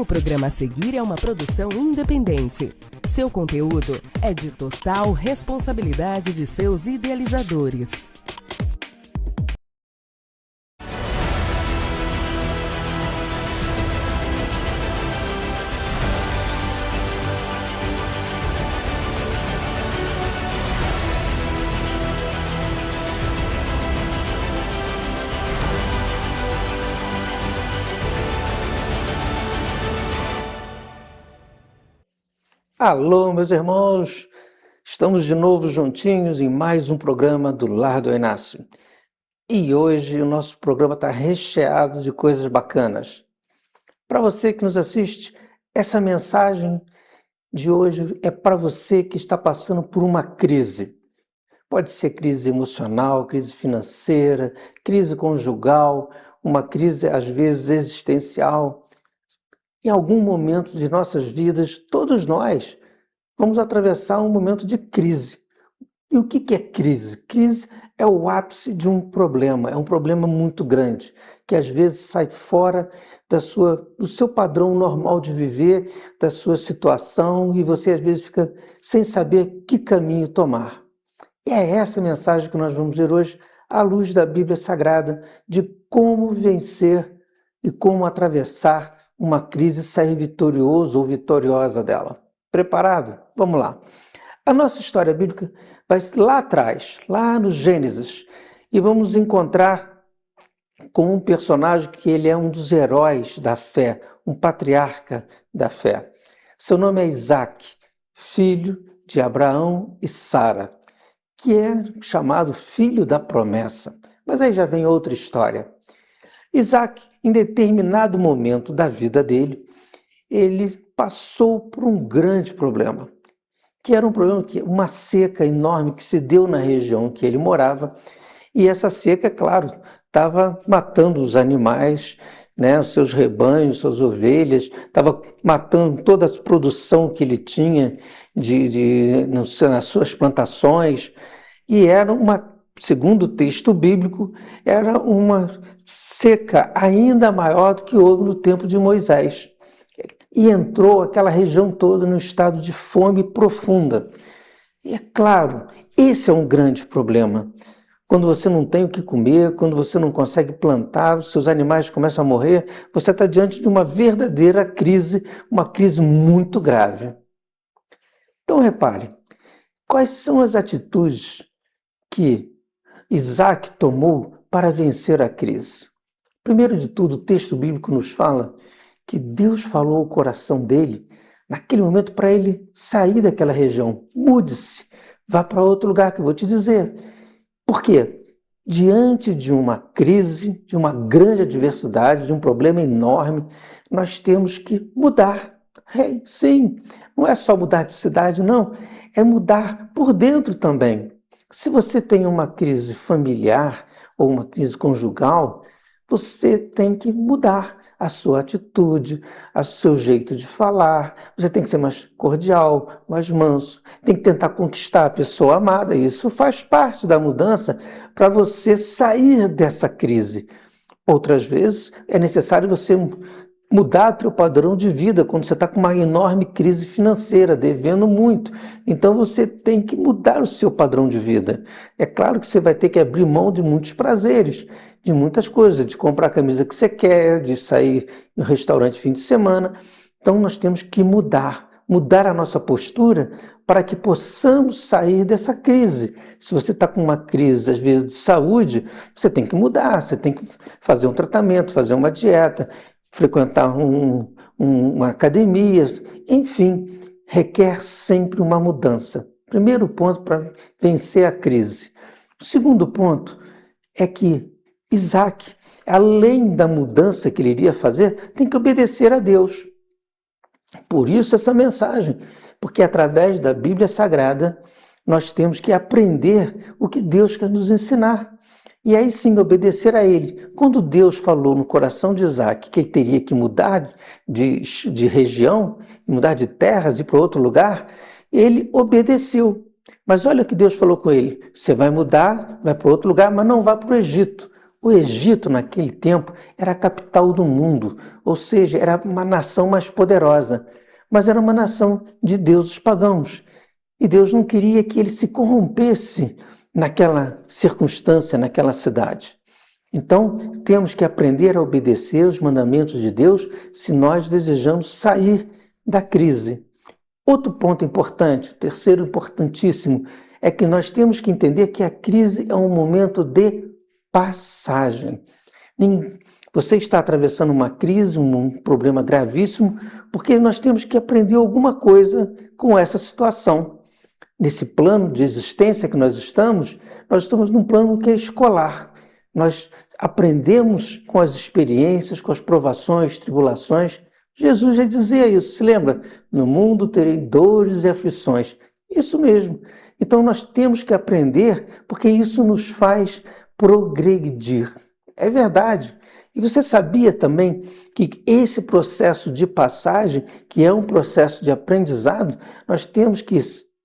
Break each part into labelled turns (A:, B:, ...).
A: O programa a seguir é uma produção independente. Seu conteúdo é de total responsabilidade de seus idealizadores.
B: Alô, meus irmãos! Estamos de novo juntinhos em mais um programa do Lar do Inácio. E hoje o nosso programa está recheado de coisas bacanas. Para você que nos assiste, essa mensagem de hoje é para você que está passando por uma crise. Pode ser crise emocional, crise financeira, crise conjugal, uma crise às vezes existencial. Em algum momento de nossas vidas, todos nós vamos atravessar um momento de crise. E o que é crise? Crise é o ápice de um problema, é um problema muito grande, que às vezes sai fora do seu padrão normal de viver, da sua situação, e você às vezes fica sem saber que caminho tomar. E é essa mensagem que nós vamos ver hoje, à luz da Bíblia Sagrada, de como vencer e como atravessar uma crise e sair vitorioso ou vitoriosa dela. Preparado? Vamos lá. A nossa história bíblica vai lá atrás, lá no Gênesis, e vamos encontrar com um personagem que ele é um dos heróis da fé, um patriarca da fé. Seu nome é Isaac, filho de Abraão e Sara, que é chamado filho da promessa. Mas aí já vem outra história. Isaac, em determinado momento da vida dele, ele passou por um grande problema, que era um problema, uma seca enorme que se deu na região que ele morava, e essa seca, é claro, estava matando os animais, né, os seus rebanhos, suas ovelhas, estava matando toda a produção que ele tinha nas suas plantações, e era segundo o texto bíblico, era uma seca ainda maior do que houve no tempo de Moisés. E entrou aquela região toda num estado de fome profunda. E é claro, esse é um grande problema. Quando você não tem o que comer, quando você não consegue plantar, os seus animais começam a morrer, você está diante de uma verdadeira crise, uma crise muito grave. Então repare, quais são as atitudes que Isaac tomou para vencer a crise? Primeiro de tudo, o texto bíblico nos fala que Deus falou ao coração dele, naquele momento, para ele sair daquela região. Mude-se, vá para outro lugar que eu vou te dizer. Por quê? Diante de uma crise, de uma grande adversidade, de um problema enorme, nós temos que mudar. Sim, não é só mudar de cidade, não, é mudar por dentro também. Se você tem uma crise familiar ou uma crise conjugal, você tem que mudar a sua atitude, o seu jeito de falar, você tem que ser mais cordial, mais manso, tem que tentar conquistar a pessoa amada, isso faz parte da mudança para você sair dessa crise. Outras vezes é necessário você mudar o seu padrão de vida quando você está com uma enorme crise financeira, devendo muito. Então você tem que mudar o seu padrão de vida. É claro que você vai ter que abrir mão de muitos prazeres, de muitas coisas, de comprar a camisa que você quer, de sair no restaurante fim de semana. Então nós temos que mudar a nossa postura para que possamos sair dessa crise. Se você está com uma crise, às vezes, de saúde, você tem que mudar, você tem que fazer um tratamento, fazer uma dieta, frequentar uma academia, enfim, requer sempre uma mudança. Primeiro ponto para vencer a crise. O segundo ponto é que Isaac, além da mudança que ele iria fazer, tem que obedecer a Deus. Por isso essa mensagem, porque através da Bíblia Sagrada nós temos que aprender o que Deus quer nos ensinar. E aí sim, obedecer a ele. Quando Deus falou no coração de Isaac que ele teria que mudar de região, mudar de terras e ir para outro lugar, ele obedeceu. Mas olha o que Deus falou com ele: você vai mudar, vai para outro lugar, mas não vá para o Egito. O Egito, naquele tempo, era a capital do mundo, ou seja, era uma nação mais poderosa, mas era uma nação de deuses pagãos. E Deus não queria que ele se corrompesse naquela circunstância, naquela cidade. Então, temos que aprender a obedecer os mandamentos de Deus se nós desejamos sair da crise. Outro ponto importante, o terceiro importantíssimo, é que nós temos que entender que a crise é um momento de passagem. Você está atravessando uma crise, um problema gravíssimo, porque nós temos que aprender alguma coisa com essa situação. Nesse plano de existência que nós estamos num plano que é escolar. Nós aprendemos com as experiências, com as provações, tribulações. Jesus já dizia isso, se lembra? No mundo terei dores e aflições. Isso mesmo. Então nós temos que aprender, porque isso nos faz progredir. É verdade. E você sabia também que esse processo de passagem, que é um processo de aprendizado, nós temos que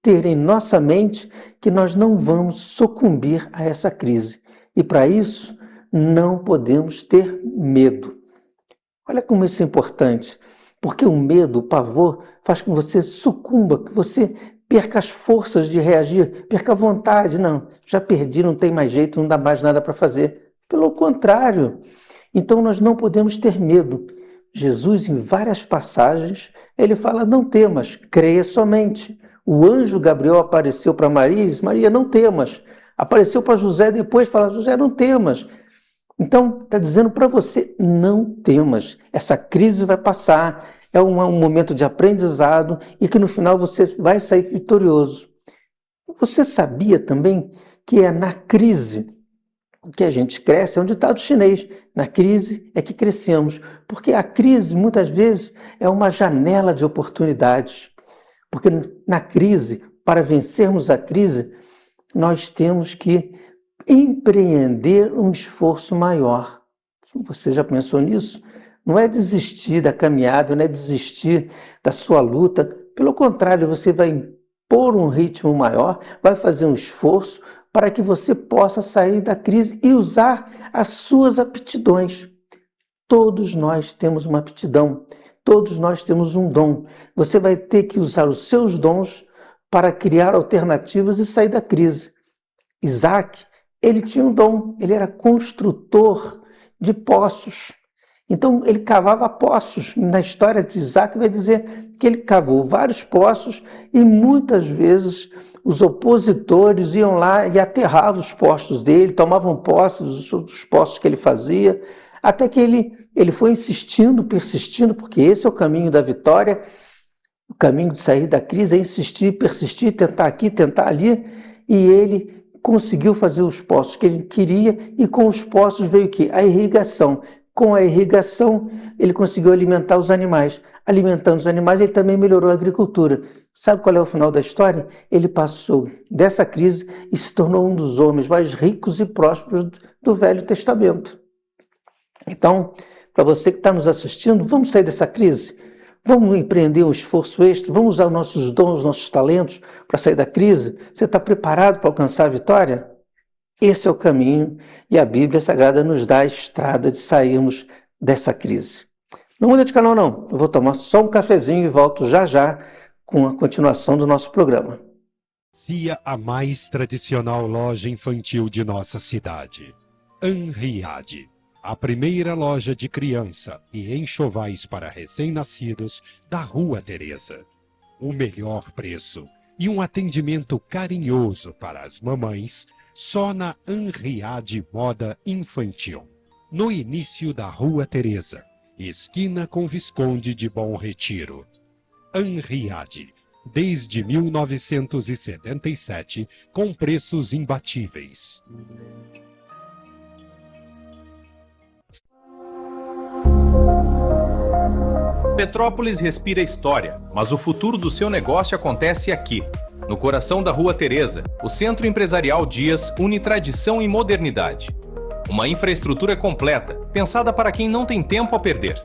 B: ter em nossa mente que nós não vamos sucumbir a essa crise. E para isso, não podemos ter medo. Olha como isso é importante, porque o medo, o pavor, faz com que você sucumba, que você perca as forças de reagir, perca a vontade. Não, já perdi, não tem mais jeito, não dá mais nada para fazer. Pelo contrário. Então nós não podemos ter medo. Jesus, em várias passagens, ele fala, não temas, creia somente. O anjo Gabriel apareceu para Maria e disse, Maria, não temas. Apareceu para José depois, fala, José, não temas. Então, está dizendo para você, não temas. Essa crise vai passar, é um momento de aprendizado e que no final você vai sair vitorioso. Você sabia também que é na crise que a gente cresce? É um ditado chinês, na crise é que crescemos, porque a crise muitas vezes é uma janela de oportunidades, porque na crise, para vencermos a crise, nós temos que empreender um esforço maior. Você já pensou nisso? Não é desistir da caminhada, não é desistir da sua luta, pelo contrário, você vai impor um ritmo maior, vai fazer um esforço para que você possa sair da crise e usar as suas aptidões. Todos nós temos uma aptidão, todos nós temos um dom. Você vai ter que usar os seus dons para criar alternativas e sair da crise. Isaac, ele tinha um dom, ele era construtor de poços. Então ele cavava poços. Na história de Isaac vai dizer que ele cavou vários poços e muitas vezes os opositores iam lá e aterravam os poços dele, tomavam posse dos poços que ele fazia, até que ele foi insistindo, persistindo, porque esse é o caminho da vitória, o caminho de sair da crise é insistir, persistir, tentar aqui, tentar ali, e ele conseguiu fazer os poços que ele queria, e com os poços veio o quê? A irrigação. Com a irrigação, ele conseguiu alimentar os animais. Alimentando os animais, ele também melhorou a agricultura. Sabe qual é o final da história? Ele passou dessa crise e se tornou um dos homens mais ricos e prósperos do Velho Testamento. Então, para você que está nos assistindo, vamos sair dessa crise? Vamos empreender um esforço extra? Vamos usar os nossos dons, nossos talentos para sair da crise? Você está preparado para alcançar a vitória? Esse é o caminho e a Bíblia Sagrada nos dá a estrada de sairmos dessa crise. Não muda de canal não, eu vou tomar só um cafezinho e volto já já com a continuação do nosso programa.
C: Cia a mais tradicional loja infantil de nossa cidade, Anriade, a primeira loja de criança e enxovais para recém-nascidos da Rua Teresa. O melhor preço e um atendimento carinhoso para as mamães só na Anriade Moda Infantil, no início da Rua Teresa, esquina com Visconde de Bom Retiro. Anriade, desde 1977, com preços imbatíveis.
D: Petrópolis respira história, mas o futuro do seu negócio acontece aqui. No coração da Rua Teresa, o Centro Empresarial Dias une tradição e modernidade. Uma infraestrutura completa, pensada para quem não tem tempo a perder.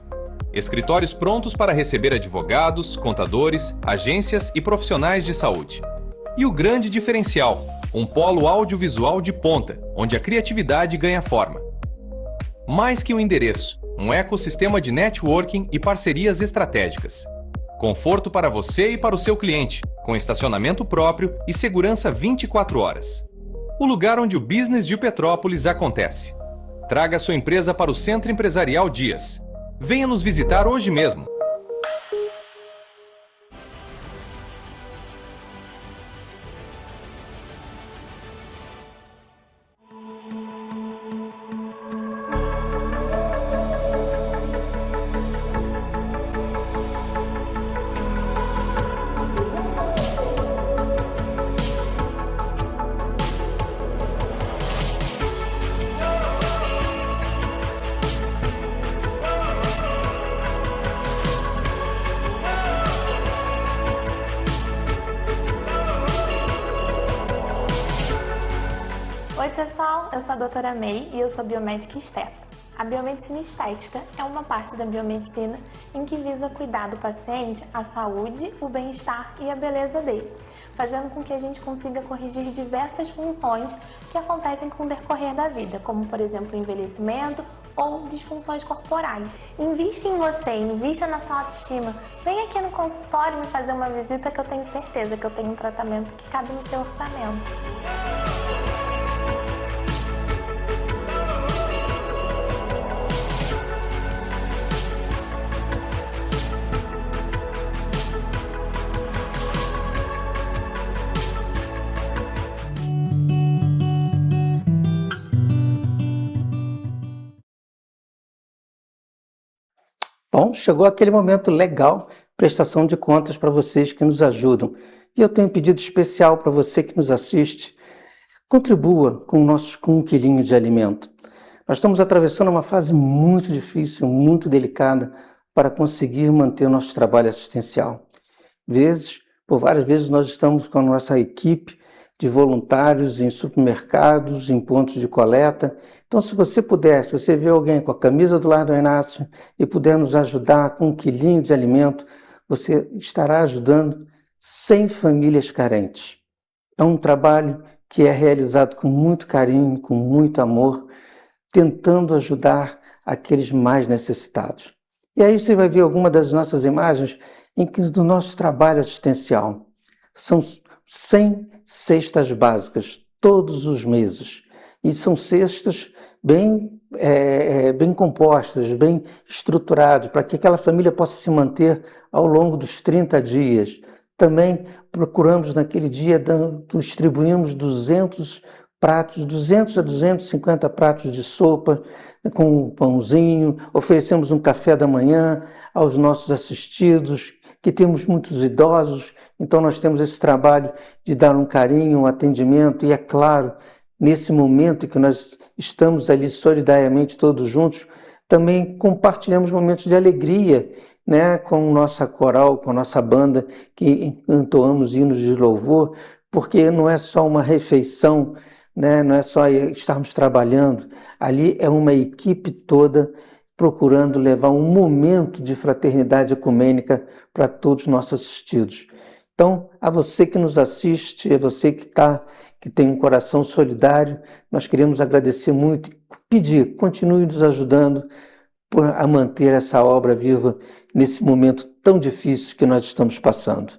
D: Escritórios prontos para receber advogados, contadores, agências e profissionais de saúde. E o grande diferencial, um polo audiovisual de ponta, onde a criatividade ganha forma. Mais que um endereço, um ecossistema de networking e parcerias estratégicas. Conforto para você e para o seu cliente, com estacionamento próprio e segurança 24 horas. O lugar onde o business de Petrópolis acontece. Traga sua empresa para o Centro Empresarial Dias. Venha nos visitar hoje mesmo.
E: Oi pessoal, eu sou a doutora May e eu sou biomédica esteta. A biomedicina estética é uma parte da biomedicina em que visa cuidar do paciente, a saúde, o bem-estar e a beleza dele, fazendo com que a gente consiga corrigir diversas funções que acontecem com o decorrer da vida, como por exemplo o envelhecimento ou disfunções corporais. Invista em você, invista na sua autoestima. Vem aqui no consultório me fazer uma visita que eu tenho certeza que eu tenho um tratamento que cabe no seu orçamento.
B: Bom, chegou aquele momento legal, prestação de contas para vocês que nos ajudam. E eu tenho um pedido especial para você que nos assiste. Contribua com um quilinho de alimento. Nós estamos atravessando uma fase muito difícil, muito delicada para conseguir manter o nosso trabalho assistencial. Por várias vezes nós estamos com a nossa equipe de voluntários em supermercados, em pontos de coleta. Então, se você puder, se você vê alguém com a camisa do Lar do Inácio e puder nos ajudar com um quilinho de alimento, você estará ajudando 100 famílias carentes. É um trabalho que é realizado com muito carinho, com muito amor, tentando ajudar aqueles mais necessitados. E aí você vai ver alguma das nossas imagens do nosso trabalho assistencial. São 100 cestas básicas todos os meses. E são cestas bem compostas, bem estruturadas, para que aquela família possa se manter ao longo dos 30 dias. Também procuramos naquele dia, distribuímos 200 pratos, 200 a 250 pratos de sopa, com um pãozinho, oferecemos um café da manhã aos nossos assistidos, que temos muitos idosos, então nós temos esse trabalho de dar um carinho, um atendimento, e é claro, nesse momento em que nós estamos ali solidariamente todos juntos, também compartilhamos momentos de alegria, né, com nossa coral, com a nossa banda, que entoamos hinos de louvor, porque não é só uma refeição, né, não é só estarmos trabalhando, ali é uma equipe toda procurando levar um momento de fraternidade ecumênica para todos os nossos assistidos. Então, a você que nos assiste, a você que tem um coração solidário, nós queremos agradecer muito e pedir, continue nos ajudando a manter essa obra viva nesse momento tão difícil que nós estamos passando.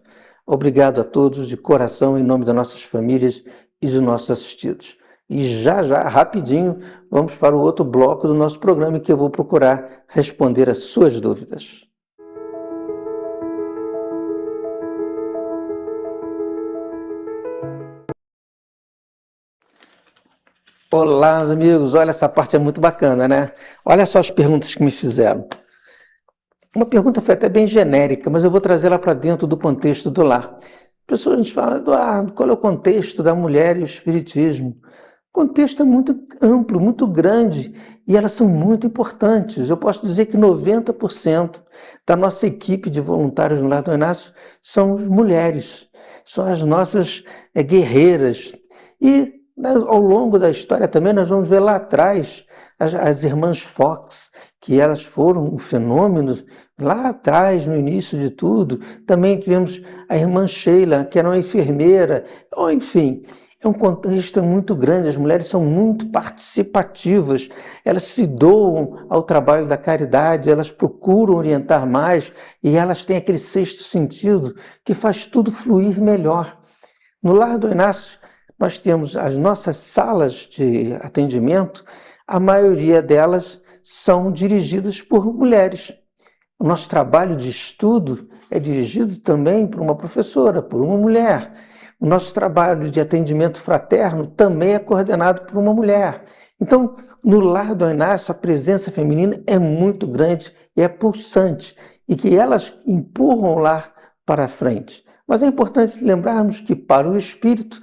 B: Obrigado a todos de coração, em nome das nossas famílias e dos nossos assistidos. E já, rapidinho, vamos para o outro bloco do nosso programa, em que eu vou procurar responder as suas dúvidas. Olá, amigos, olha, essa parte é muito bacana, né? Olha só as perguntas que me fizeram. Uma pergunta foi até bem genérica, mas eu vou trazê-la para dentro do contexto do lar. A gente fala, Eduardo, qual é o contexto da mulher e o espiritismo? O contexto é muito amplo, muito grande, e elas são muito importantes. Eu posso dizer que 90% da nossa equipe de voluntários no Lar do Inácio são mulheres, são as nossas guerreiras. E ao longo da história também nós vamos ver lá atrás as irmãs Fox, que elas foram um fenômeno lá atrás, no início de tudo. Também tivemos a irmã Sheila, que era uma enfermeira, ou enfim, é um contexto muito grande, as mulheres são muito participativas, elas se doam ao trabalho da caridade, elas procuram orientar mais e elas têm aquele sexto sentido que faz tudo fluir melhor. No Lar do Inácio, nós temos as nossas salas de atendimento, a maioria delas são dirigidas por mulheres. O nosso trabalho de estudo é dirigido também por uma professora, por uma mulher. O nosso trabalho de atendimento fraterno também é coordenado por uma mulher. Então, no Lar do Inácio, a presença feminina é muito grande e é pulsante, e que elas empurram o lar para frente. Mas é importante lembrarmos que para o espírito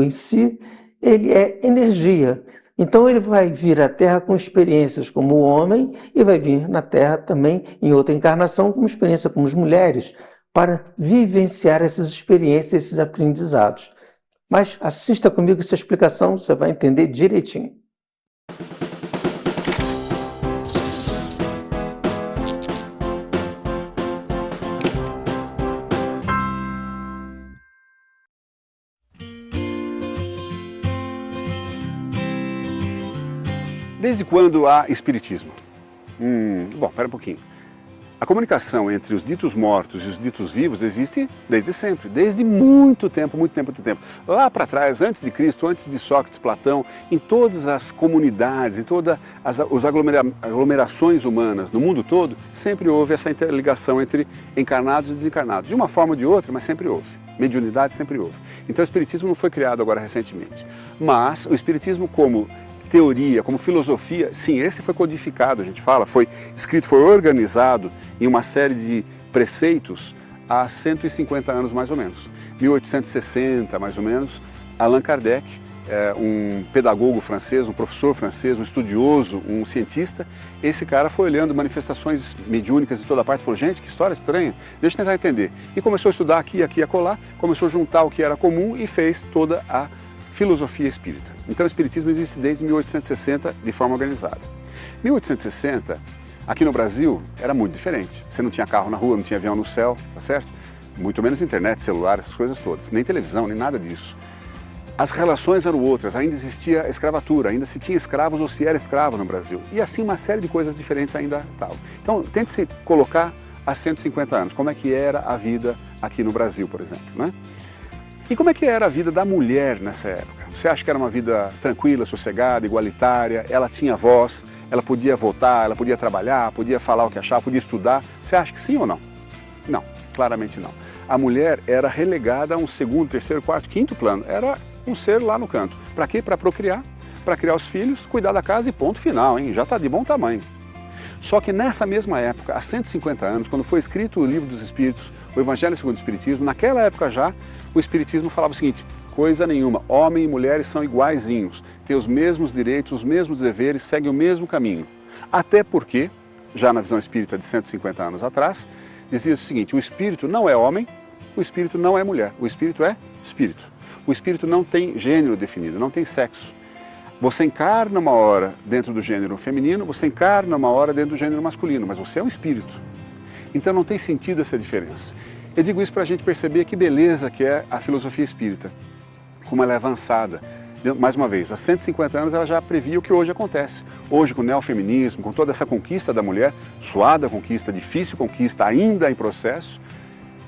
B: em si, ele é energia. Então ele vai vir à Terra com experiências como homem e vai vir na Terra também em outra encarnação com experiência como as mulheres, para vivenciar essas experiências, esses aprendizados. Mas assista comigo essa explicação, você vai entender direitinho.
F: Desde quando há espiritismo? Bom, espera um pouquinho. A comunicação entre os ditos mortos e os ditos vivos existe desde sempre, desde muito tempo, muito tempo, muito tempo. Lá para trás, antes de Cristo, antes de Sócrates, Platão, em todas as comunidades, em todas as aglomerações humanas no mundo todo, sempre houve essa interligação entre encarnados e desencarnados. De uma forma ou de outra, mas sempre houve. Mediunidade sempre houve. Então o espiritismo não foi criado agora recentemente. Mas o espiritismo como teoria, como filosofia, sim, esse foi codificado, a gente fala, foi escrito, foi organizado em uma série de preceitos há 150 anos mais ou menos. 1860 mais ou menos, Allan Kardec, um pedagogo francês, um professor francês, um estudioso, um cientista, esse cara foi olhando manifestações mediúnicas de toda parte e falou, gente, que história estranha, deixa eu tentar entender. E começou a estudar aqui, aqui e acolá, começou a juntar o que era comum e fez toda a filosofia espírita. Então o espiritismo existe desde 1860 de forma organizada. 1860, aqui no Brasil, era muito diferente. Você não tinha carro na rua, não tinha avião no céu, tá certo? Muito menos internet, celular, essas coisas todas. Nem televisão, nem nada disso. As relações eram outras, ainda existia escravatura, ainda se tinha escravos ou se era escravo no Brasil. E assim uma série de coisas diferentes ainda estavam. Então tente se colocar há 150 anos, como é que era a vida aqui no Brasil, por exemplo, né? E como é que era a vida da mulher nessa época? Você acha que era uma vida tranquila, sossegada, igualitária, ela tinha voz, ela podia votar, ela podia trabalhar, podia falar o que achava, podia estudar? Você acha que sim ou não? Não, claramente não. A mulher era relegada a um segundo, terceiro, quarto, quinto plano. Era um ser lá no canto. Para quê? Para procriar, para criar os filhos, cuidar da casa e ponto final, hein? Já está de bom tamanho. Só que nessa mesma época, há 150 anos, quando foi escrito o Livro dos Espíritos, o Evangelho segundo o Espiritismo, naquela época já, o Espiritismo falava o seguinte, coisa nenhuma, homem e mulheres são iguaizinhos, têm os mesmos direitos, os mesmos deveres, seguem o mesmo caminho. Até porque, já na visão espírita de 150 anos atrás, dizia o seguinte, o espírito não é homem, o espírito não é mulher, o espírito é espírito. O espírito não tem gênero definido, não tem sexo. Você encarna uma hora dentro do gênero feminino, você encarna uma hora dentro do gênero masculino, mas você é um espírito. Então não tem sentido essa diferença. Eu digo isso para a gente perceber que beleza que é a filosofia espírita, como ela é avançada. Mais uma vez, há 150 anos ela já previa o que hoje acontece. Hoje, com o neofeminismo, com toda essa conquista da mulher, suada conquista, difícil conquista, ainda em processo,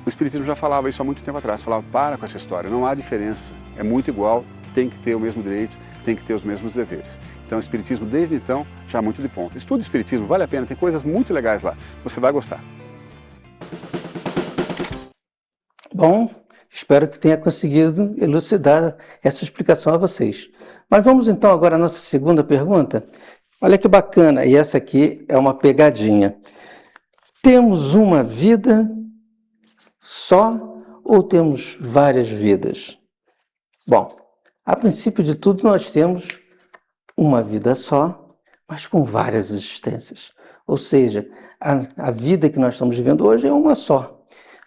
F: o Espiritismo já falava isso há muito tempo atrás, falava, para com essa história, não há diferença, é muito igual, tem que ter o mesmo direito, tem que ter os mesmos deveres. Então o Espiritismo, desde então, já muito de ponta. Estude o Espiritismo, vale a pena, tem coisas muito legais lá, você vai gostar.
B: Bom, espero que tenha conseguido elucidar essa explicação a vocês. Mas vamos então agora à nossa segunda pergunta. Olha que bacana, e essa aqui é uma pegadinha. Temos uma vida só ou temos várias vidas? Bom, a princípio de tudo nós temos uma vida só, mas com várias existências. Ou seja, a vida que nós estamos vivendo hoje é uma só.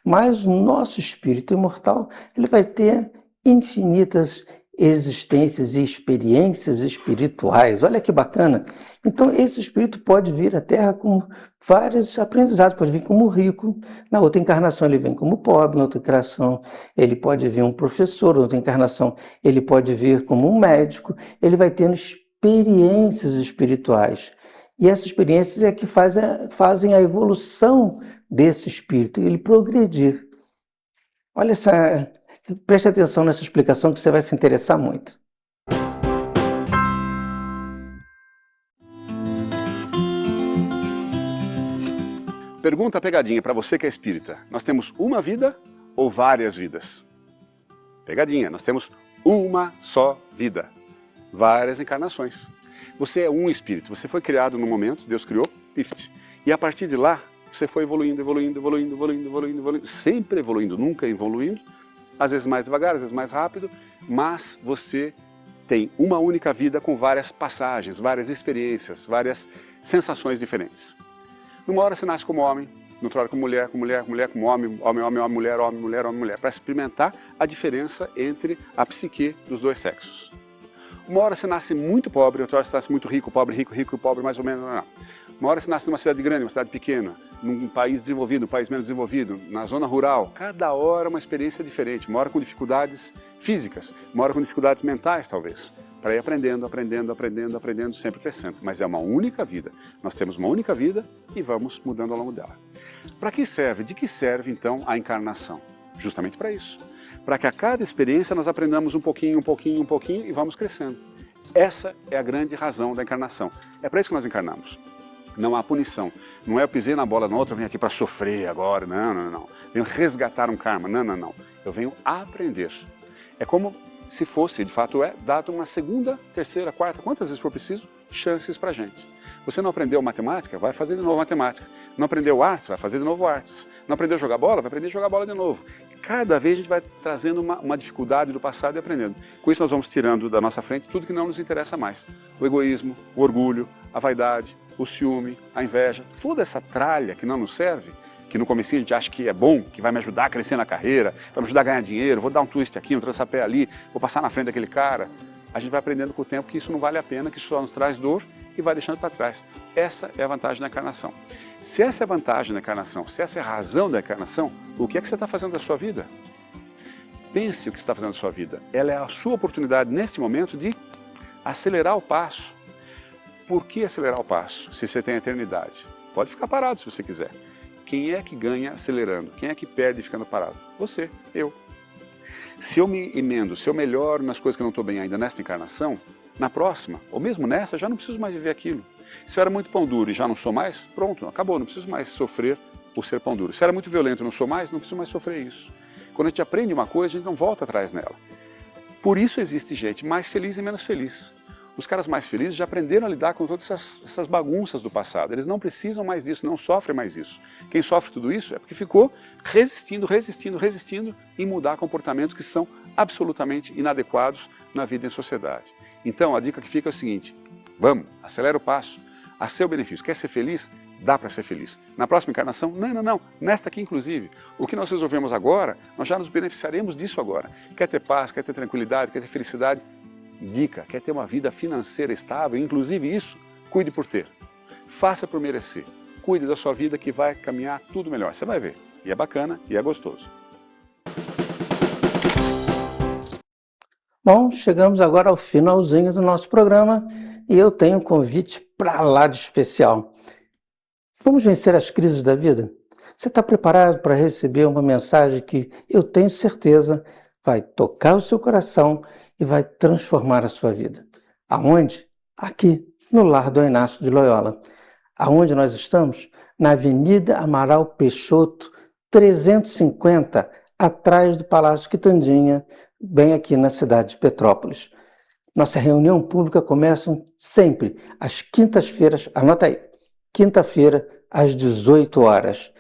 B: Mas o nosso espírito imortal, ele vai ter infinitas existências e experiências espirituais. Olha que bacana! Então, esse espírito pode vir à Terra com vários aprendizados, pode vir como rico, na outra encarnação ele vem como pobre, na outra encarnação ele pode vir um professor, na outra encarnação ele pode vir como um médico, ele vai tendo experiências espirituais. E essas experiências é que fazem a evolução desse espírito, ele progredir. Olha essa... Preste atenção nessa explicação que você vai se interessar muito.
F: Pergunta pegadinha para você que é espírita. Nós temos uma vida ou várias vidas? Pegadinha, nós temos uma só vida. Várias encarnações. Você é um espírito, você foi criado num momento, Deus criou, pift. E a partir de lá, você foi evoluindo, sempre evoluindo, nunca evoluindo. Às vezes mais devagar, às vezes mais rápido, mas você tem uma única vida com várias passagens, várias experiências, várias sensações diferentes. Numa hora você nasce como homem, noutra hora como mulher, como homem, mulher, para experimentar a diferença entre a psique dos dois sexos. Uma hora você nasce muito pobre, outra hora você nasce muito rico, rico, pobre, mais ou menos, não. Uma hora você nasce numa cidade grande, uma cidade pequena, num país desenvolvido, um país menos desenvolvido, na zona rural. Cada hora uma experiência diferente, uma hora com dificuldades físicas, uma hora com dificuldades mentais, talvez. Para ir aprendendo, sempre crescendo. Mas é uma única vida. Nós temos uma única vida e vamos mudando ao longo dela. Para que serve? De que serve, então, a encarnação? Justamente para isso. Para que a cada experiência nós aprendamos um pouquinho e vamos crescendo. Essa é a grande razão da encarnação. É para isso que nós encarnamos. Não há punição. Não é eu pisei na bola na outra, eu venho aqui para sofrer agora. Não. Venho resgatar um karma. Não. Eu venho aprender. É como se fosse, de fato dado uma segunda, terceira, quarta, quantas vezes for preciso, chances para a gente. Você não aprendeu matemática? Vai fazer de novo matemática. Não aprendeu artes? Vai fazer de novo artes. Não aprendeu a jogar bola? Vai aprender a jogar bola de novo. Cada vez a gente vai trazendo uma dificuldade do passado e aprendendo. Com isso nós vamos tirando da nossa frente tudo que não nos interessa mais. O egoísmo, o orgulho, a vaidade, o ciúme, a inveja, toda essa tralha que não nos serve, que no comecinho a gente acha que é bom, que vai me ajudar a crescer na carreira, vai me ajudar a ganhar dinheiro, vou dar um twist aqui, um trançapé ali, vou passar na frente daquele cara. A gente vai aprendendo com o tempo que isso não vale a pena, que isso só nos traz dor e vai deixando para trás. Essa é a vantagem da encarnação. Se essa é a vantagem da encarnação, se essa é a razão da encarnação, o que é que você está fazendo da sua vida? Pense o que você está fazendo da sua vida. Ela é a sua oportunidade, neste momento, de acelerar o passo. Por que acelerar o passo, se você tem a eternidade? Pode ficar parado se você quiser. Quem é que ganha acelerando? Quem é que perde ficando parado? Você, eu. Se eu me emendo, se eu melhoro nas coisas que eu não estou bem ainda nesta encarnação, na próxima, ou mesmo nessa, já não preciso mais viver aquilo. Se eu era muito pão duro e já não sou mais, pronto, acabou, não preciso mais sofrer por ser pão duro. Se eu era muito violento e não sou mais, não preciso mais sofrer isso. Quando a gente aprende uma coisa, a gente não volta atrás nela. Por isso existe gente mais feliz e menos feliz. Os caras mais felizes já aprenderam a lidar com todas essas bagunças do passado. Eles não precisam mais disso, não sofrem mais isso. Quem sofre tudo isso é porque ficou resistindo em mudar comportamentos que são absolutamente inadequados na vida em sociedade. Então a dica que fica é o seguinte, vamos, acelera o passo, a seu benefício. Quer ser feliz? Dá para ser feliz. Na próxima encarnação? Não. Nesta aqui, inclusive. O que nós resolvemos agora, nós já nos beneficiaremos disso agora. Quer ter paz, quer ter tranquilidade, quer ter felicidade? Dica, quer ter uma vida financeira estável, inclusive isso, cuide por ter. Faça por merecer. Cuide da sua vida que vai caminhar tudo melhor. Você vai ver. E é bacana e é gostoso.
B: Bom, chegamos agora ao finalzinho do nosso programa e eu tenho um convite para lá de especial. Vamos vencer as crises da vida? Você está preparado para receber uma mensagem que eu tenho certeza vai tocar o seu coração e vai transformar a sua vida? Aonde? Aqui, no Lar Dom Inácio de Loyola. Aonde nós estamos? Na Avenida Amaral Peixoto, 350, atrás do Palácio Quitandinha, bem aqui na cidade de Petrópolis. Nossa reunião pública começa sempre às quintas-feiras, anota aí, quinta-feira às 18 horas.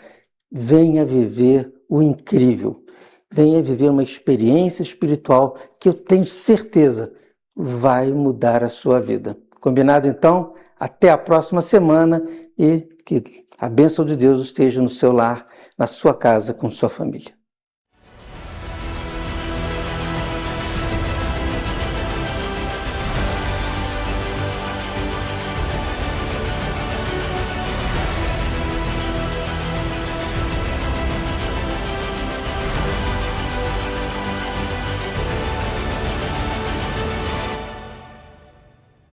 B: Venha viver o incrível. Venha viver uma experiência espiritual que eu tenho certeza vai mudar a sua vida. Combinado então? Até a próxima semana e que a bênção de Deus esteja no seu lar, na sua casa, com sua família.